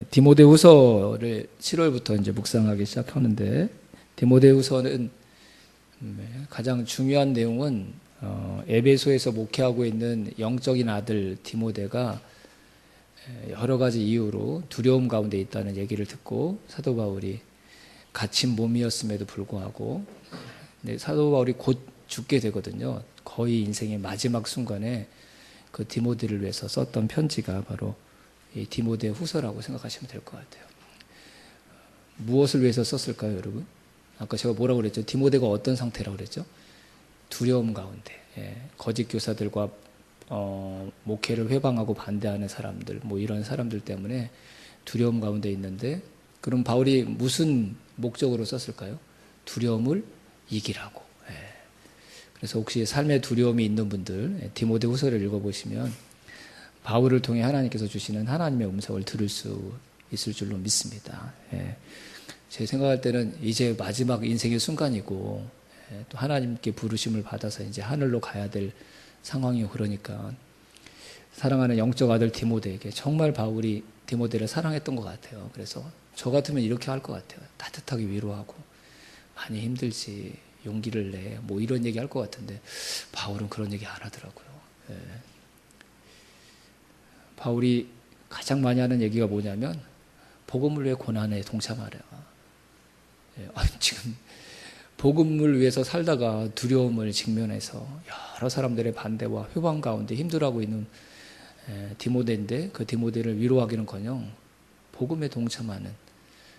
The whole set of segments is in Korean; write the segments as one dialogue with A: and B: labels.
A: 디모데후서를 7월부터 이제 묵상하기 시작하는데, 디모데후서는 가장 중요한 내용은 에베소에서 목회하고 있는 영적인 아들 디모데가 여러 가지 이유로 두려움 가운데 있다는 얘기를 듣고, 사도 바울이 갇힌 몸이었음에도 불구하고 사도 바울이 곧 죽게 되거든요. 거의 인생의 마지막 순간에 그 디모데를 위해서 썼던 편지가 바로 이 디모데 후서라고 생각하시면 될 것 같아요. 무엇을 위해서 썼을까요, 여러분? 아까 제가 뭐라고 그랬죠? 디모데가 어떤 상태라고 그랬죠? 두려움 가운데, 거짓 교사들과 목회를 회방하고 반대하는 사람들, 뭐 이런 사람들 때문에 두려움 가운데 있는데, 그럼 바울이 무슨 목적으로 썼을까요? 두려움을 이기라고. 그래서 혹시 삶의 두려움이 있는 분들, 디모데 후서를 읽어보시면 바울을 통해 하나님께서 주시는 하나님의 음성을 들을 수 있을 줄로 믿습니다. 제 생각할 때는 이제 마지막 인생의 순간이고, 또 하나님께 부르심을 받아서 이제 하늘로 가야 될 상황이고, 그러니까 사랑하는 영적 아들 디모데에게 정말 바울이 디모데를 사랑했던 것 같아요. 그래서 저 같으면 이렇게 할 것 같아요. 따뜻하게 위로하고, 많이 힘들지, 용기를 내, 뭐 이런 얘기 할 것 같은데 바울은 그런 얘기 안 하더라고요. 바울이 가장 많이 하는 얘기가 뭐냐면, 복음을 위해 고난에 동참하라. 지금 복음을 위해서 살다가 두려움을 직면해서 여러 사람들의 반대와 회방 가운데 힘들어하고 있는 디모데인데, 그 디모데를 위로하기는커녕 복음에 동참하는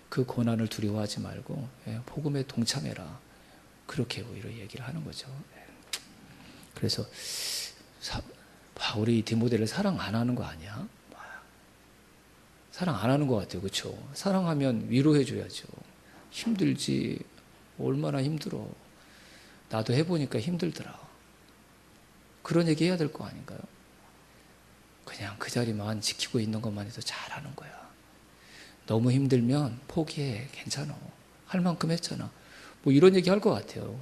A: 그 고난을 두려워하지 말고 복음에 동참해라, 그렇게 오히려 얘기를 하는 거죠. 그래서 바울이 디모데를 사랑 안 하는 거 아니야? 사랑 안 하는 것 같아요. 그렇죠? 사랑하면 위로해 줘야죠. 힘들지, 얼마나 힘들어, 나도 해보니까 힘들더라, 그런 얘기 해야 될 거 아닌가요? 그냥 그 자리만 지키고 있는 것만 해도 잘하는 거야. 너무 힘들면 포기해, 괜찮아, 할 만큼 했잖아, 뭐 이런 얘기 할 것 같아요.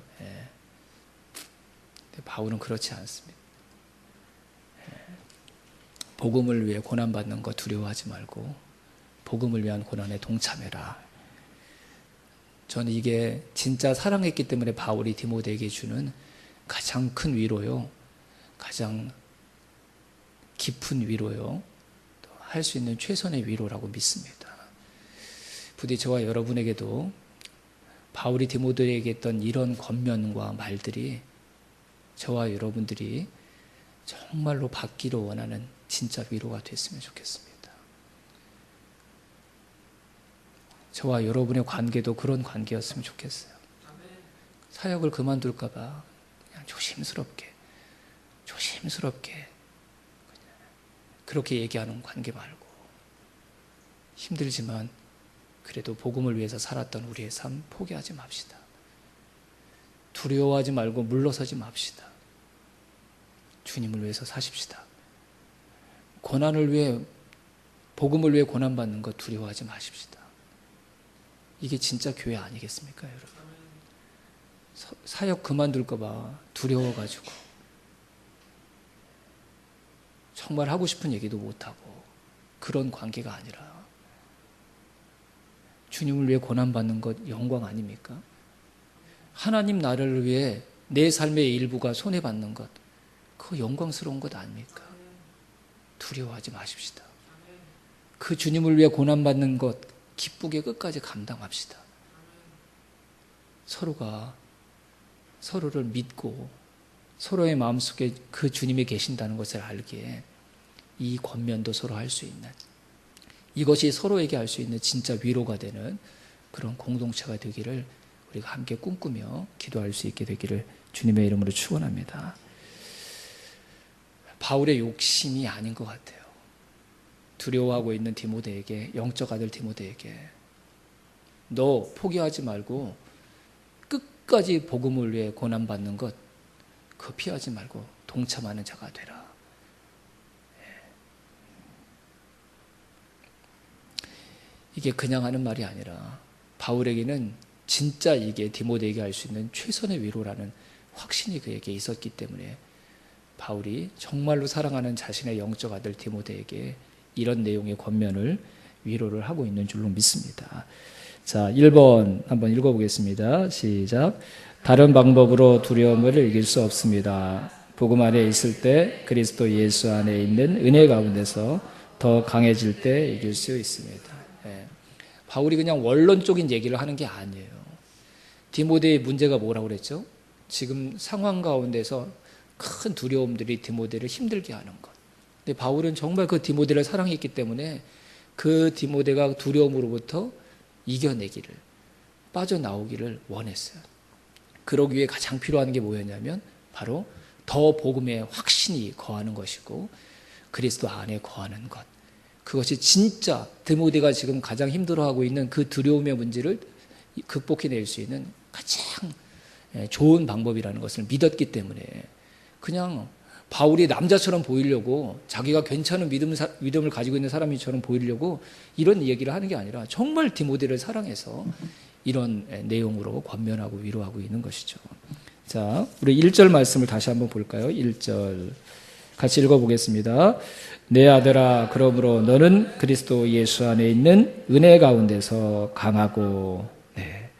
A: 근데 바울은 그렇지 않습니다. 복음을 위해 고난받는 거 두려워하지 말고 복음을 위한 고난에 동참해라. 저는 이게 진짜 사랑했기 때문에 바울이 디모데에게 주는 가장 큰 위로요, 가장 깊은 위로요, 또 할 수 있는 최선의 위로라고 믿습니다. 부디 저와 여러분에게도 바울이 디모데에게 했던 이런 권면과 말들이 저와 여러분들이 정말로 받기를 원하는 진짜 위로가 됐으면 좋겠습니다. 저와 여러분의 관계도 그런 관계였으면 좋겠어요. 사역을 그만둘까 봐 그냥 조심스럽게 그렇게 얘기하는 관계 말고, 힘들지만 그래도 복음을 위해서 살았던 우리의 삶 포기하지 맙시다. 두려워하지 말고 물러서지 맙시다. 주님을 위해서 사십시다. 고난을 위해, 복음을 위해 고난받는 것 두려워하지 마십시다. 이게 진짜 교회 아니겠습니까, 여러분? 사역 그만둘까 봐 두려워가지고 정말 하고 싶은 얘기도 못하고 그런 관계가 아니라, 주님을 위해 고난받는 것 영광 아닙니까? 하나님 나라를 위해 내 삶의 일부가 손해받는 것, 그거 영광스러운 것 아닙니까? 두려워하지 마십시다. 그 주님을 위해 고난받는 것 기쁘게 끝까지 감당합시다. 서로가 서로를 믿고 서로의 마음속에 그 주님이 계신다는 것을 알기에 이 권면도 서로 할 수 있는, 이것이 서로에게 할 수 있는 진짜 위로가 되는 그런 공동체가 되기를 우리가 함께 꿈꾸며 기도할 수 있게 되기를 주님의 이름으로 축원합니다. 바울의 욕심이 아닌 것 같아요. 두려워하고 있는 디모데에게, 영적 아들 디모데에게, 너 포기하지 말고 끝까지 복음을 위해 고난받는 것 그거 피하지 말고 동참하는 자가 되라. 이게 그냥 하는 말이 아니라 바울에게는 진짜 이게 디모데에게 할 수 있는 최선의 위로라는 확신이 그에게 있었기 때문에 바울이 정말로 사랑하는 자신의 영적 아들 디모데에게 이런 내용의 권면을 위로를 하고 있는 줄로 믿습니다. 자, 1번 한번 읽어보겠습니다. 시작. 다른 방법으로 두려움을 이길 수 없습니다. 복음 안에 있을 때 그리스도 예수 안에 있는 은혜 가운데서 더 강해질 때 이길 수 있습니다. 예. 바울이 그냥 원론적인 얘기를 하는 게 아니에요. 디모데의 문제가 뭐라고 그랬죠? 지금 상황 가운데서 큰 두려움들이 디모데를 힘들게 하는 것. 근데 바울은 정말 그 디모데를 사랑했기 때문에 그 디모데가 두려움으로부터 이겨내기를, 빠져나오기를 원했어요. 그러기 위해 가장 필요한 게 뭐였냐면 바로 더 복음에 확신이 거하는 것이고 그리스도 안에 거하는 것. 그것이 진짜 디모데가 지금 가장 힘들어하고 있는 그 두려움의 문제를 극복해낼 수 있는 가장 좋은 방법이라는 것을 믿었기 때문에 그냥 바울이 남자처럼 보이려고 자기가 괜찮은 믿음을 가지고 있는 사람처럼 보이려고 이런 얘기를 하는 게 아니라 정말 디모데를 사랑해서 이런 내용으로 권면하고 위로하고 있는 것이죠. 자, 우리 1절 말씀을 다시 한번 볼까요? 1절 같이 읽어보겠습니다. 내 아들아, 그러므로 너는 그리스도 예수 안에 있는 은혜 가운데서 강하고. 네.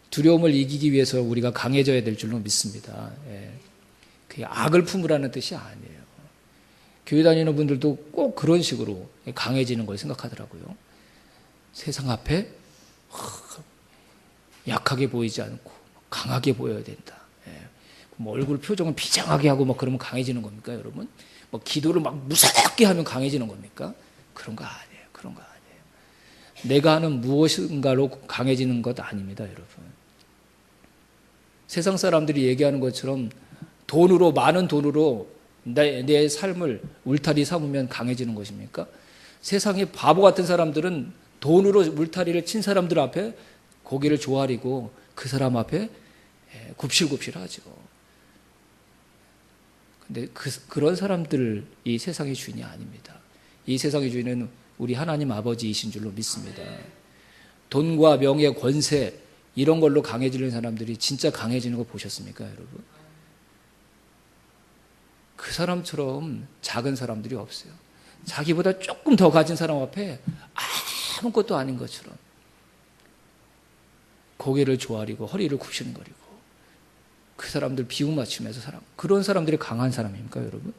A: 두려움을 이기기 위해서 우리가 강해져야 될 줄로 믿습니다. 예. 그게 악을 품으라는 뜻이 아니에요. 교회 다니는 분들도 꼭 그런 식으로 강해지는 걸 생각하더라고요. 세상 앞에 약하게 보이지 않고 강하게 보여야 된다. 예. 뭐 얼굴 표정을 비장하게 하고 막 그러면 강해지는 겁니까, 여러분? 뭐 기도를 막 무섭게 하면 강해지는 겁니까? 그런 거 아니에요. 그런 거 아니에요. 내가 하는 무엇인가로 강해지는 것 아닙니다, 여러분. 세상 사람들이 얘기하는 것처럼 돈으로, 많은 돈으로 내 삶을 울타리 삼으면 강해지는 것입니까? 세상에 바보 같은 사람들은 돈으로 울타리를 친 사람들 앞에 고개를 조아리고 그 사람 앞에 굽실굽실하죠. 근데 그런 사람들 이 세상의 주인이 아닙니다. 이 세상의 주인은 우리 하나님 아버지이신 줄로 믿습니다. 돈과 명예, 권세 이런 걸로 강해지는 사람들이 진짜 강해지는 거 보셨습니까, 여러분? 그 사람처럼 작은 사람들이 없어요. 자기보다 조금 더 가진 사람 앞에 아무것도 아닌 것처럼 고개를 조아리고 허리를 굽신거리고 그 사람들 비유 맞추면서 그런 사람들이 강한 사람입니까, 여러분?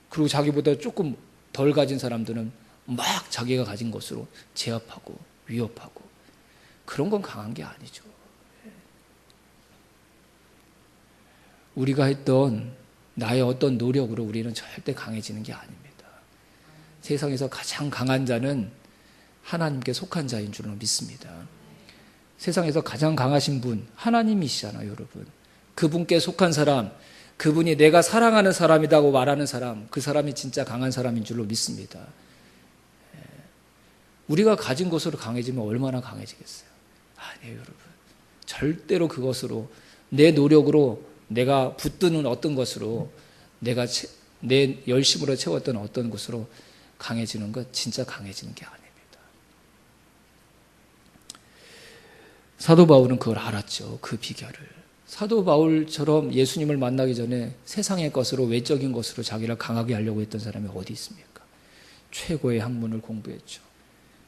A: 그리고 자기보다 조금 덜 가진 사람들은 막 자기가 가진 것으로 제압하고 위협하고 그런 건 강한 게 아니죠. 우리가 했던 나의 어떤 노력으로 우리는 절대 강해지는 게 아닙니다. 세상에서 가장 강한 자는 하나님께 속한 자인 줄로 믿습니다. 세상에서 가장 강하신 분 하나님이시잖아요, 여러분. 그분께 속한 사람, 그분이 내가 사랑하는 사람이라고 말하는 사람, 그 사람이 진짜 강한 사람인 줄로 믿습니다. 우리가 가진 것으로 강해지면 얼마나 강해지겠어요? 아니에요, 여러분. 절대로 그것으로 내 노력으로 내가 붙드는 어떤 것으로 내가 내 열심으로 채웠던 어떤 것으로 강해지는 것 진짜 강해지는 게 아닙니다. 사도 바울은 그걸 알았죠. 그 비결을. 사도 바울처럼 예수님을 만나기 전에 세상의 것으로 외적인 것으로 자기를 강하게 하려고 했던 사람이 어디 있습니까? 최고의 학문을 공부했죠.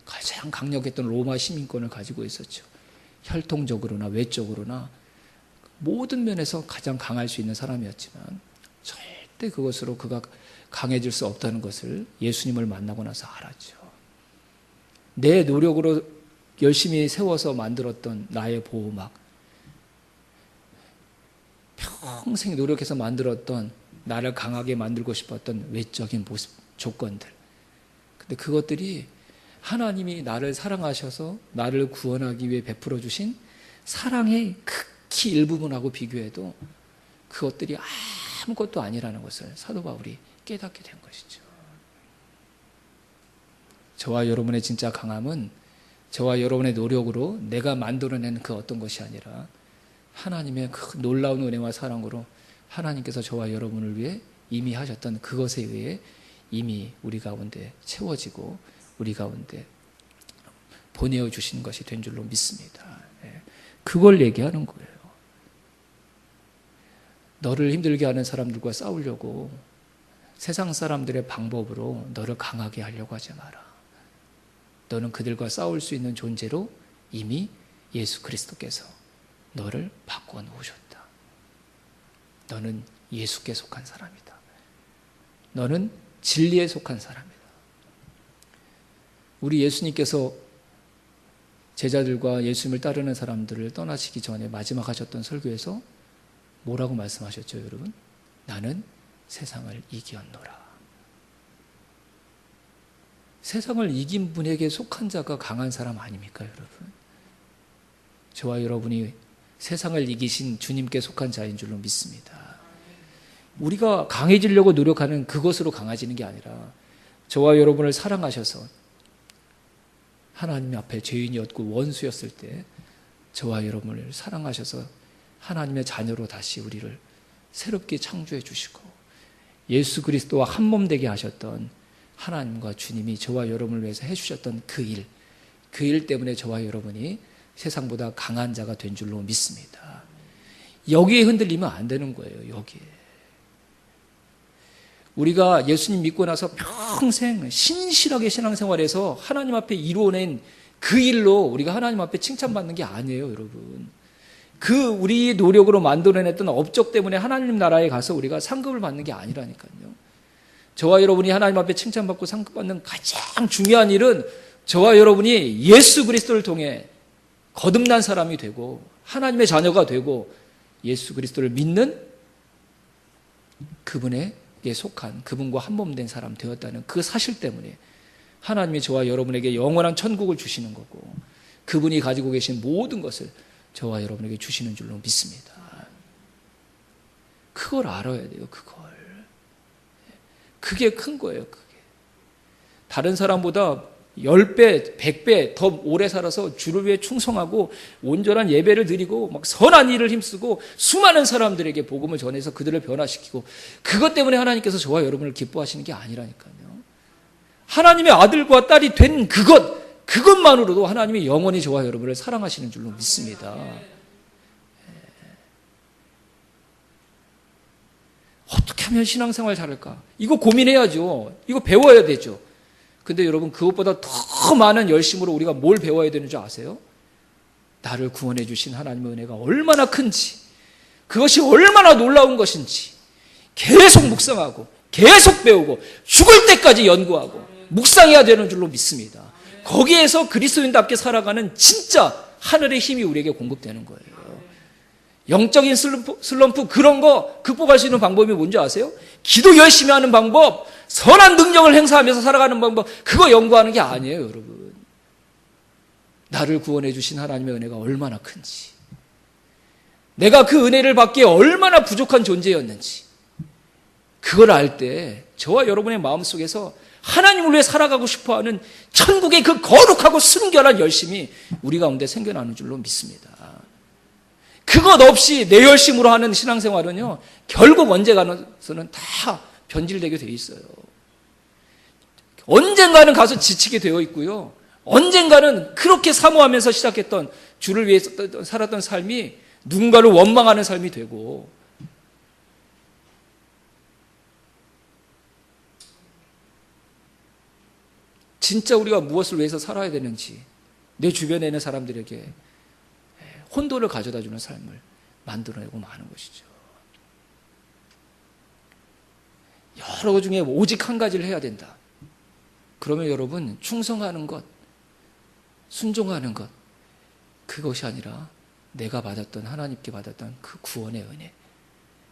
A: 가장 강력했던 로마 시민권을 가지고 있었죠. 혈통적으로나 외적으로나 모든 면에서 가장 강할 수 있는 사람이었지만 절대 그것으로 그가 강해질 수 없다는 것을 예수님을 만나고 나서 알았죠. 내 노력으로 열심히 세워서 만들었던 나의 보호막, 평생 노력해서 만들었던 나를 강하게 만들고 싶었던 외적인 모습, 조건들. 근데 그것들이 하나님이 나를 사랑하셔서 나를 구원하기 위해 베풀어 주신 사랑의 극히 일부분하고 비교해도 그것들이 아무것도 아니라는 것을 사도 바울이 깨닫게 된 것이죠. 저와 여러분의 진짜 강함은 저와 여러분의 노력으로 내가 만들어낸 그 어떤 것이 아니라 하나님의 그 놀라운 은혜와 사랑으로 하나님께서 저와 여러분을 위해 이미 하셨던 그것에 의해 이미 우리 가운데 채워지고 우리 가운데 보내어 주신 것이 된 줄로 믿습니다. 그걸 얘기하는 거예요. 너를 힘들게 하는 사람들과 싸우려고 세상 사람들의 방법으로 너를 강하게 하려고 하지 마라. 너는 그들과 싸울 수 있는 존재로 이미 예수 그리스도께서 너를 바꾸어 놓으셨다. 너는 예수께 속한 사람이다. 너는 진리에 속한 사람이다. 우리 예수님께서 제자들과 예수님을 따르는 사람들을 떠나시기 전에 마지막 하셨던 설교에서 뭐라고 말씀하셨죠, 여러분? 나는 세상을 이기었노라. 세상을 이긴 분에게 속한 자가 강한 사람 아닙니까, 여러분? 저와 여러분이 세상을 이기신 주님께 속한 자인 줄로 믿습니다. 우리가 강해지려고 노력하는 그것으로 강해지는 게 아니라 저와 여러분을 사랑하셔서 하나님 앞에 죄인이었고 원수였을 때 저와 여러분을 사랑하셔서 하나님의 자녀로 다시 우리를 새롭게 창조해 주시고 예수 그리스도와 한 몸 되게 하셨던 하나님과 주님이 저와 여러분을 위해서 해주셨던 그 일 때문에 저와 여러분이 세상보다 강한 자가 된 줄로 믿습니다. 여기에 흔들리면 안 되는 거예요. 여기에. 우리가 예수님 믿고 나서 평생 신실하게 신앙생활해서 하나님 앞에 이루어낸 그 일로 우리가 하나님 앞에 칭찬받는 게 아니에요, 여러분. 그 우리 노력으로 만들어냈던 업적 때문에 하나님 나라에 가서 우리가 상급을 받는 게 아니라니까요. 저와 여러분이 하나님 앞에 칭찬받고 상급받는 가장 중요한 일은 저와 여러분이 예수 그리스도를 통해 거듭난 사람이 되고 하나님의 자녀가 되고 예수 그리스도를 믿는 그분에게 속한 그분과 한 몸 된 사람 되었다는 그 사실 때문에 하나님이 저와 여러분에게 영원한 천국을 주시는 거고 그분이 가지고 계신 모든 것을 저와 여러분에게 주시는 줄로 믿습니다. 그걸 알아야 돼요. 그게 큰 거예요. 그게. 다른 사람보다 10배, 100배 더 오래 살아서 주를 위해 충성하고 온전한 예배를 드리고 막 선한 일을 힘쓰고 수많은 사람들에게 복음을 전해서 그들을 변화시키고 그것 때문에 하나님께서 저와 여러분을 기뻐하시는 게 아니라니까요. 하나님의 아들과 딸이 된 그것만으로도 하나님이 영원히 저와 여러분을 사랑하시는 줄로 믿습니다. 어떻게 하면 신앙생활 잘할까? 이거 고민해야죠. 이거 배워야 되죠. 근데 여러분 그것보다 더 많은 열심으로 우리가 뭘 배워야 되는 줄 아세요? 나를 구원해 주신 하나님의 은혜가 얼마나 큰지 그것이 얼마나 놀라운 것인지 계속 묵상하고 계속 배우고 죽을 때까지 연구하고 묵상해야 되는 줄로 믿습니다. 거기에서 그리스도인답게 살아가는 진짜 하늘의 힘이 우리에게 공급되는 거예요. 영적인 슬럼프 그런 거 극복할 수 있는 방법이 뭔지 아세요? 기도 열심히 하는 방법, 선한 능력을 행사하면서 살아가는 방법, 그거 연구하는 게 아니에요, 여러분. 나를 구원해 주신 하나님의 은혜가 얼마나 큰지, 내가 그 은혜를 받기에 얼마나 부족한 존재였는지, 그걸 알 때 저와 여러분의 마음속에서 하나님을 위해 살아가고 싶어하는 천국의 그 거룩하고 순결한 열심이 우리 가운데 생겨나는 줄로 믿습니다. 그것 없이 내 열심으로 하는 신앙생활은요, 결국 언제 가서는 다 변질되게 돼 있어요. 언젠가는 가서 지치게 되어 있고요. 언젠가는 그렇게 사모하면서 시작했던 주를 위해 살았던 삶이 누군가를 원망하는 삶이 되고 진짜 우리가 무엇을 위해서 살아야 되는지 내 주변에 있는 사람들에게 혼돈을 가져다주는 삶을 만들어내고 마는 것이죠. 여러 것 중에 오직 한 가지를 해야 된다. 그러면 여러분 충성하는 것, 순종하는 것 그것이 아니라 내가 받았던 하나님께 받았던 그 구원의 은혜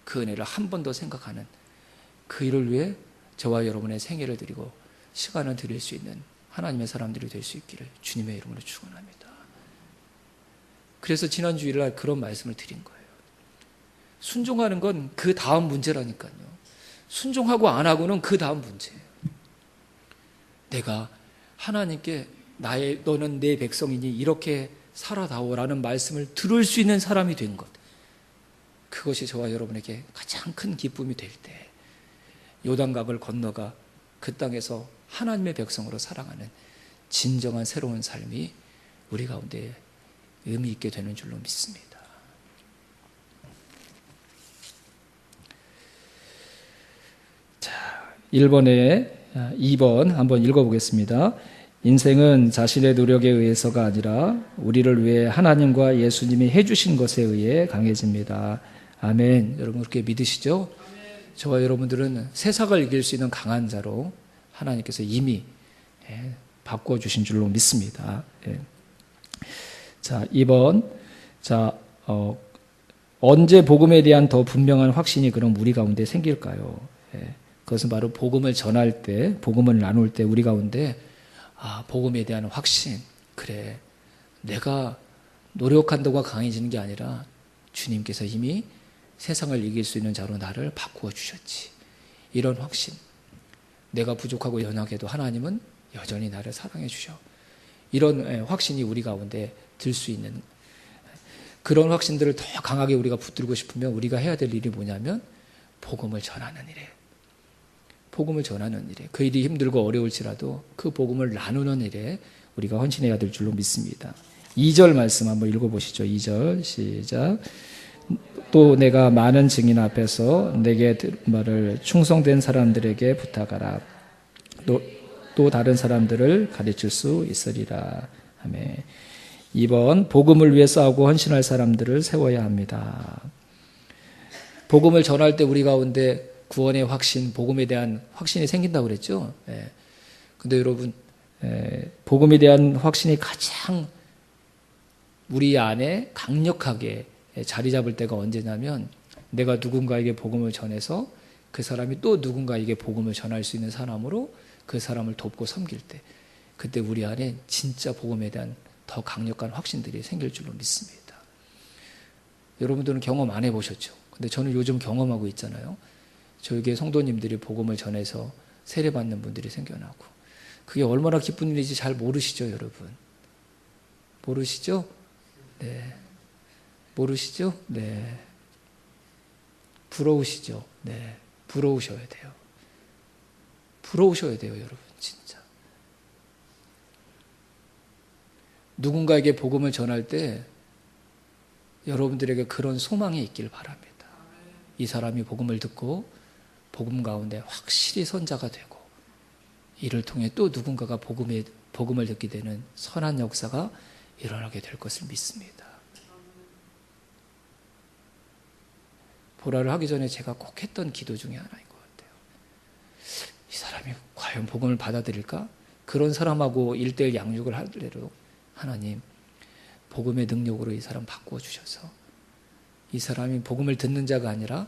A: 그 은혜를 한 번 더 생각하는 그 일을 위해 저와 여러분의 생애를 드리고 시간을 드릴 수 있는 하나님의 사람들이 될 수 있기를 주님의 이름으로 축원합니다. 그래서 지난 주일날 그런 말씀을 드린 거예요. 순종하는 건 그 다음 문제라니까요. 순종하고 안 하고는 그 다음 문제예요. 내가 하나님께 너는 내 백성이니 이렇게 살아다오라는 말씀을 들을 수 있는 사람이 된 것. 그것이 저와 여러분에게 가장 큰 기쁨이 될 때 요단강을 건너가 그 땅에서 하나님의 백성으로 살아가는 진정한 새로운 삶이 우리 가운데 의미 있게 되는 줄로 믿습니다. 자, 1번에 2번 한번 읽어보겠습니다. 인생은 자신의 노력에 의해서가 아니라 우리를 위해 하나님과 예수님이 해주신 것에 의해 강해집니다. 아멘. 여러분 그렇게 믿으시죠? 저와 여러분들은 세상을 이길 수 있는 강한 자로 하나님께서 이미 바꿔주신 줄로 믿습니다. 자, 2번. 자, 언제 복음에 대한 더 분명한 확신이 그럼 우리 가운데 생길까요? 그것은 바로 복음을 전할 때, 복음을 나눌 때 우리 가운데 복음에 대한 확신. 그래, 내가 노력한다고 강해지는 게 아니라 주님께서 이미 세상을 이길 수 있는 자로 나를 바꾸어 주셨지. 이런 확신. 내가 부족하고 연약해도 하나님은 여전히 나를 사랑해 주셔. 이런 확신이 우리 가운데 들 수 있는, 그런 확신들을 더 강하게 우리가 붙들고 싶으면 우리가 해야 될 일이 뭐냐면 복음을 전하는 일에, 복음을 전하는 일에, 그 일이 힘들고 어려울지라도 그 복음을 나누는 일에 우리가 헌신해야 될 줄로 믿습니다. 2절 말씀 한번 읽어보시죠. 2절 시작. 또 내가 많은 증인 앞에서 내게 말을 충성된 사람들에게 부탁하라. 또 다른 사람들을 가르칠 수 있으리라. 아멘. 2번, 복음을 위해 싸우고 헌신할 사람들을 세워야 합니다. 복음을 전할 때 우리 가운데 구원의 확신, 복음에 대한 확신이 생긴다고 그랬죠. 근데 여러분, 복음에 대한 확신이 가장 우리 안에 강력하게 자리 잡을 때가 언제냐면 내가 누군가에게 복음을 전해서 그 사람이 또 누군가에게 복음을 전할 수 있는 사람으로 그 사람을 돕고 섬길 때, 그때 우리 안에 진짜 복음에 대한 더 강력한 확신들이 생길 줄로 믿습니다. 여러분들은 경험 안 해보셨죠? 근데 저는 요즘 경험하고 있잖아요. 저에게 성도님들이 복음을 전해서 세례받는 분들이 생겨나고, 그게 얼마나 기쁜 일인지 잘 모르시죠, 여러분? 모르시죠? 네. 모르시죠? 네. 부러우시죠? 네. 부러우셔야 돼요. 부러우셔야 돼요, 여러분, 진짜. 누군가에게 복음을 전할 때 여러분들에게 그런 소망이 있길 바랍니다. 이 사람이 복음을 듣고 복음 가운데 확실히 선자가 되고, 이를 통해 또 누군가가 복음을 듣게 되는 선한 역사가 일어나게 될 것을 믿습니다. 보라를 하기 전에 제가 꼭 했던 기도 중에 하나인 것 같아요. 이 사람이 과연 복음을 받아들일까? 그런 사람하고 1:1 양육을 하더라도 하나님, 복음의 능력으로 이 사람 바꾸어 주셔서 이 사람이 복음을 듣는 자가 아니라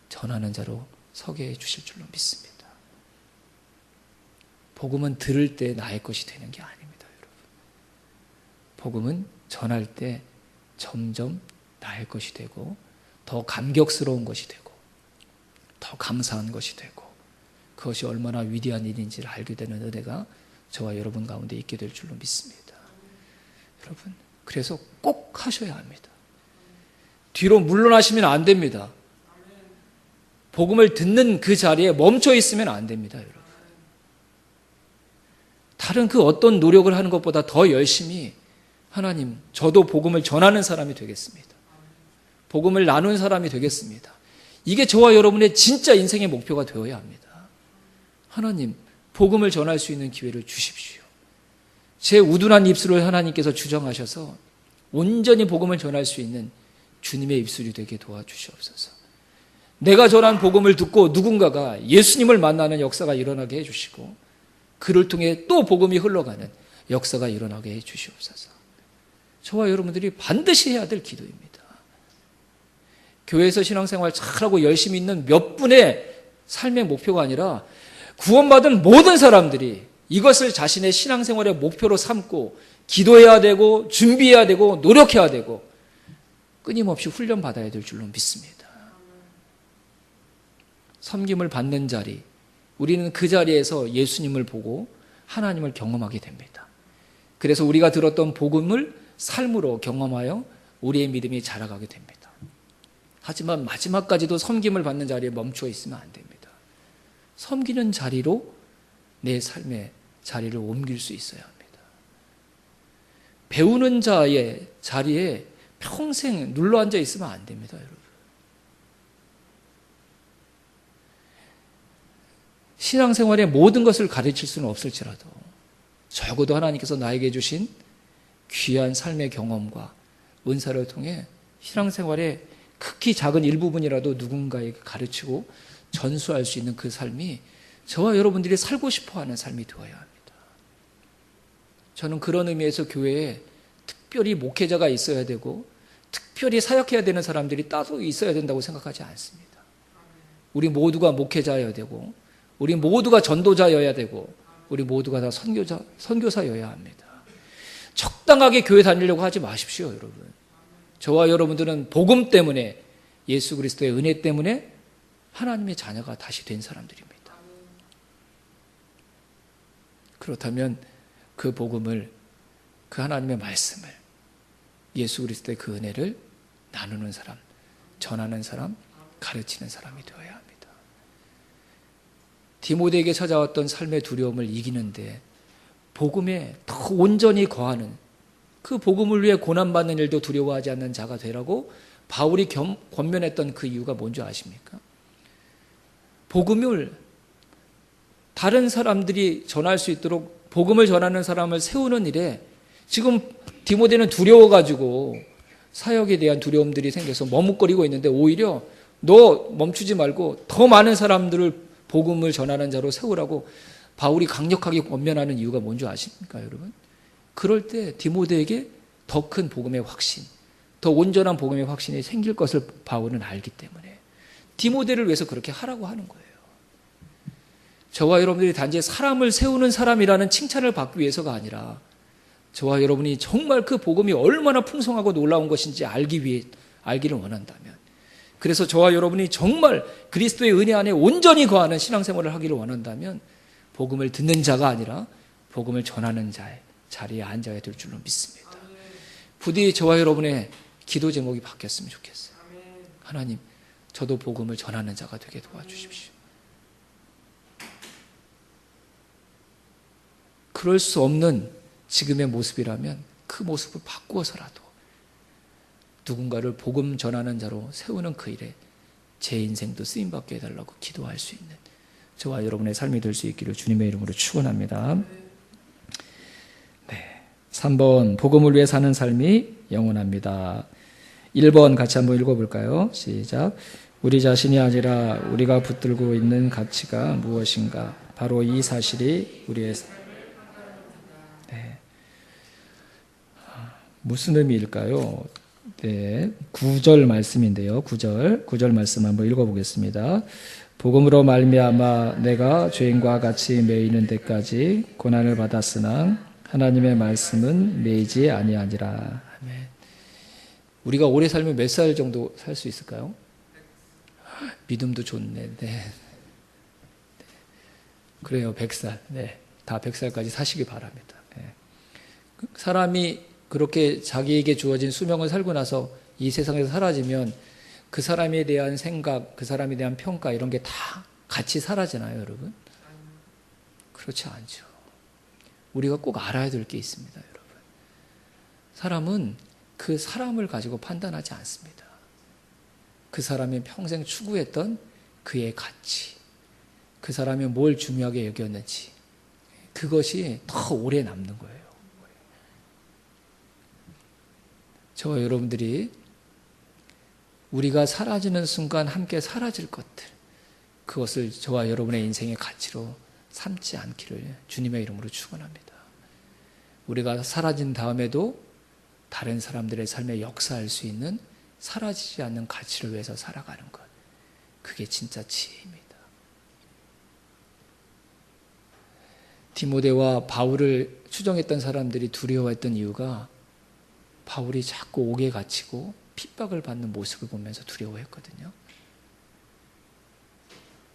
A: 전하는 자로 서게 해 주실 줄로 믿습니다. 복음은 들을 때 나의 것이 되는 게 아닙니다, 여러분. 복음은 전할 때 점점 나의 것이 되고, 더 감격스러운 것이 되고, 더 감사한 것이 되고, 그것이 얼마나 위대한 일인지를 알게 되는 은혜가 저와 여러분 가운데 있게 될 줄로 믿습니다. 여러분, 그래서 꼭 하셔야 합니다. 뒤로 물러나시면 안 됩니다. 복음을 듣는 그 자리에 멈춰 있으면 안 됩니다, 여러분. 다른 그 어떤 노력을 하는 것보다 더 열심히 하나님, 저도 복음을 전하는 사람이 되겠습니다. 복음을 나눈 사람이 되겠습니다. 이게 저와 여러분의 진짜 인생의 목표가 되어야 합니다. 하나님, 복음을 전할 수 있는 기회를 주십시오. 제 우둔한 입술을 하나님께서 주정하셔서 온전히 복음을 전할 수 있는 주님의 입술이 되게 도와주시옵소서. 내가 전한 복음을 듣고 누군가가 예수님을 만나는 역사가 일어나게 해주시고, 그를 통해 또 복음이 흘러가는 역사가 일어나게 해주시옵소서. 저와 여러분들이 반드시 해야 될 기도입니다. 교회에서 신앙생활 잘하고 열심히 있는 몇 분의 삶의 목표가 아니라 구원받은 모든 사람들이 이것을 자신의 신앙생활의 목표로 삼고 기도해야 되고 준비해야 되고 노력해야 되고 끊임없이 훈련받아야 될 줄로 믿습니다. 섬김을 받는 자리, 우리는 그 자리에서 예수님을 보고 하나님을 경험하게 됩니다. 그래서 우리가 들었던 복음을 삶으로 경험하여 우리의 믿음이 자라가게 됩니다. 하지만 마지막까지도 섬김을 받는 자리에 멈춰 있으면 안 됩니다. 섬기는 자리로 내 삶의 자리를 옮길 수 있어야 합니다. 배우는 자의 자리에 평생 눌러앉아 있으면 안 됩니다, 여러분. 신앙생활의 모든 것을 가르칠 수는 없을지라도 적어도 하나님께서 나에게 주신 귀한 삶의 경험과 은사를 통해 신앙생활의 극히 작은 일부분이라도 누군가에게 가르치고 전수할 수 있는 그 삶이 저와 여러분들이 살고 싶어하는 삶이 되어야 합니다. 저는 그런 의미에서 교회에 특별히 목회자가 있어야 되고 특별히 사역해야 되는 사람들이 따로 있어야 된다고 생각하지 않습니다. 우리 모두가 목회자여야 되고 우리 모두가 전도자여야 되고 우리 모두가 다 선교사여야 합니다. 적당하게 교회 다니려고 하지 마십시오, 여러분. 저와 여러분들은 복음 때문에, 예수 그리스도의 은혜 때문에 하나님의 자녀가 다시 된 사람들입니다. 그렇다면 그 복음을, 그 하나님의 말씀을, 예수 그리스도의 그 은혜를 나누는 사람, 전하는 사람, 가르치는 사람이 되어야 합니다. 디모데에게 찾아왔던 삶의 두려움을 이기는데 복음에 더 온전히 거하는, 그 복음을 위해 고난받는 일도 두려워하지 않는 자가 되라고 바울이 권면했던 그 이유가 뭔지 아십니까? 복음을 다른 사람들이 전할 수 있도록 복음을 전하는 사람을 세우는 일에 지금 디모데는 두려워가지고 사역에 대한 두려움들이 생겨서 머뭇거리고 있는데 오히려 너 멈추지 말고 더 많은 사람들을 복음을 전하는 자로 세우라고 바울이 강력하게 권면하는 이유가 뭔지 아십니까, 여러분? 그럴 때 디모데에게 더 큰 복음의 확신, 더 온전한 복음의 확신이 생길 것을 바울은 알기 때문에 디모데를 위해서 그렇게 하라고 하는 거예요. 저와 여러분들이 단지 사람을 세우는 사람이라는 칭찬을 받기 위해서가 아니라 저와 여러분이 정말 그 복음이 얼마나 풍성하고 놀라운 것인지 알기를 원한다면, 그래서 저와 여러분이 정말 그리스도의 은혜 안에 온전히 거하는 신앙생활을 하기를 원한다면 복음을 듣는 자가 아니라 복음을 전하는 자의 자리에 앉아야 될 줄로 믿습니다. 부디 저와 여러분의 기도 제목이 바뀌었으면 좋겠어요. 하나님, 저도 복음을 전하는 자가 되게 도와주십시오. 그럴 수 없는 지금의 모습이라면 그 모습을 바꾸어서라도 누군가를 복음 전하는 자로 세우는 그 일에 제 인생도 쓰임받게 해달라고 기도할 수 있는 저와 여러분의 삶이 될 수 있기를 주님의 이름으로 축원합니다. 네, 3번 복음을 위해 사는 삶이 영원합니다. 1번 같이 한번 읽어볼까요? 시작. 우리 자신이 아니라 우리가 붙들고 있는 가치가 무엇인가? 바로 이 사실이 우리의 무슨 의미일까요? 네, 9절 말씀인데요. 9절 말씀 한번 읽어보겠습니다. 복음으로 말미암아 내가 죄인과 같이 매이는 데까지 고난을 받았으나 하나님의 말씀은 매이지 아니하니라. 아멘. 우리가 오래 살면 몇 살 정도 살 수 있을까요? 믿음도 좋네. 네. 그래요, 100살. 네, 다 100살까지 사시기 바랍니다. 네. 사람이 그렇게 자기에게 주어진 수명을 살고 나서 이 세상에서 사라지면 그 사람에 대한 생각, 그 사람에 대한 평가 이런 게 다 같이 사라지나요, 여러분? 그렇지 않죠. 우리가 꼭 알아야 될 게 있습니다, 여러분. 사람은 그 사람을 가지고 판단하지 않습니다. 그 사람이 평생 추구했던 그의 가치, 그 사람이 뭘 중요하게 여겼는지, 그것이 더 오래 남는 거예요. 저와 여러분들이 우리가 사라지는 순간 함께 사라질 것들, 그것을 저와 여러분의 인생의 가치로 삼지 않기를 주님의 이름으로 축원합니다. 우리가 사라진 다음에도 다른 사람들의 삶에 역사할 수 있는 사라지지 않는 가치를 위해서 살아가는 것, 그게 진짜 지혜입니다. 디모데와 바울을 추종했던 사람들이 두려워했던 이유가 바울이 자꾸 옥에 갇히고 핍박을 받는 모습을 보면서 두려워했거든요.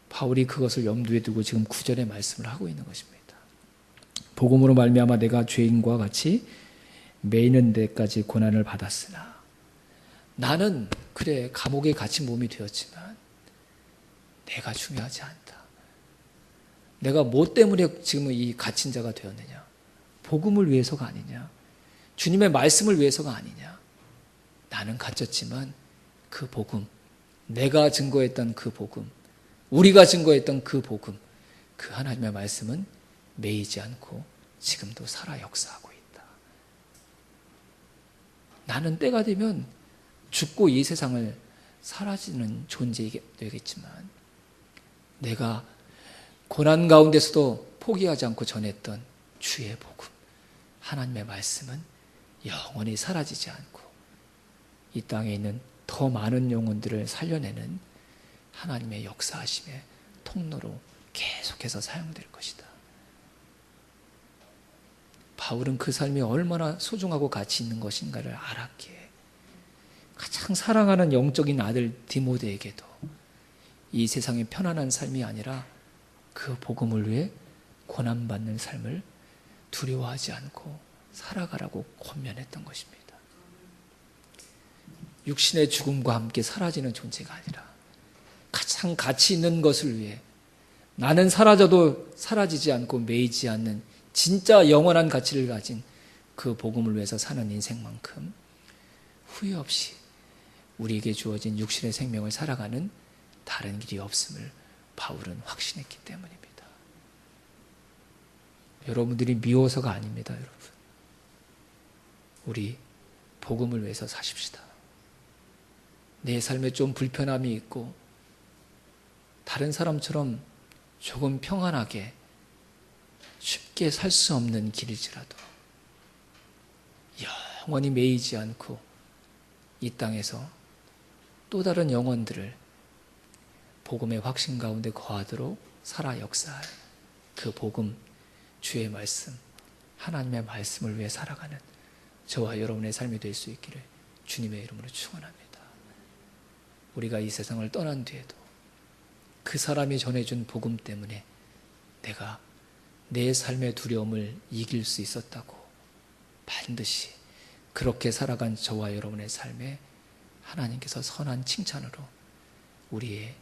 A: 바울이 그것을 염두에 두고 지금 9절의 말씀을 하고 있는 것입니다. 복음으로 말미암아 내가 죄인과 같이 매이는 데까지 고난을 받았으나, 나는 그래 감옥에 갇힌 몸이 되었지만 내가 중요하지 않다. 내가 뭐 때문에 지금 이 갇힌 자가 되었느냐? 복음을 위해서가 아니냐? 주님의 말씀을 위해서가 아니냐? 나는 갇혔지만 그 복음, 내가 증거했던 그 복음, 우리가 증거했던 그 복음, 그 하나님의 말씀은 매이지 않고 지금도 살아 역사하고 있다. 나는 때가 되면 죽고 이 세상을 사라지는 존재이겠지만 내가 고난 가운데서도 포기하지 않고 전했던 주의 복음, 하나님의 말씀은 영원히 사라지지 않고 이 땅에 있는 더 많은 영혼들을 살려내는 하나님의 역사하심의 통로로 계속해서 사용될 것이다. 바울은 그 삶이 얼마나 소중하고 가치 있는 것인가를 알았기에 가장 사랑하는 영적인 아들 디모데에게도 이 세상의 편안한 삶이 아니라 그 복음을 위해 고난받는 삶을 두려워하지 않고 살아가라고 권면했던 것입니다. 육신의 죽음과 함께 사라지는 존재가 아니라 가장 가치 있는 것을 위해 나는 사라져도 사라지지 않고 매이지 않는 진짜 영원한 가치를 가진 그 복음을 위해서 사는 인생만큼 후회 없이 우리에게 주어진 육신의 생명을 살아가는 다른 길이 없음을 바울은 확신했기 때문입니다. 여러분들이 미워서가 아닙니다, 여러분. 우리 복음을 위해서 사십시다. 내 삶에 좀 불편함이 있고 다른 사람처럼 조금 평안하게 쉽게 살 수 없는 길일지라도 영원히 매이지 않고 이 땅에서 또 다른 영혼들을 복음의 확신 가운데 거하도록 살아 역사할 그 복음, 주의 말씀, 하나님의 말씀을 위해 살아가는 저와 여러분의 삶이 될 수 있기를 주님의 이름으로 축원합니다. 우리가 이 세상을 떠난 뒤에도 그 사람이 전해준 복음 때문에 내가 내 삶의 두려움을 이길 수 있었다고 반드시 그렇게 살아간 저와 여러분의 삶에 하나님께서 선한 칭찬으로 우리의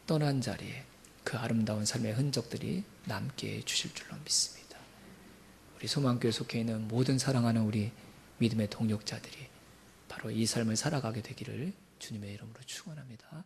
A: 떠난 자리에 그 아름다운 삶의 흔적들이 남게 해주실 줄로 믿습니다. 우리 소망교회 속해 있는 모든 사랑하는 우리 믿음의 동역자들이 바로 이 삶을 살아가게 되기를 주님의 이름으로 축원합니다.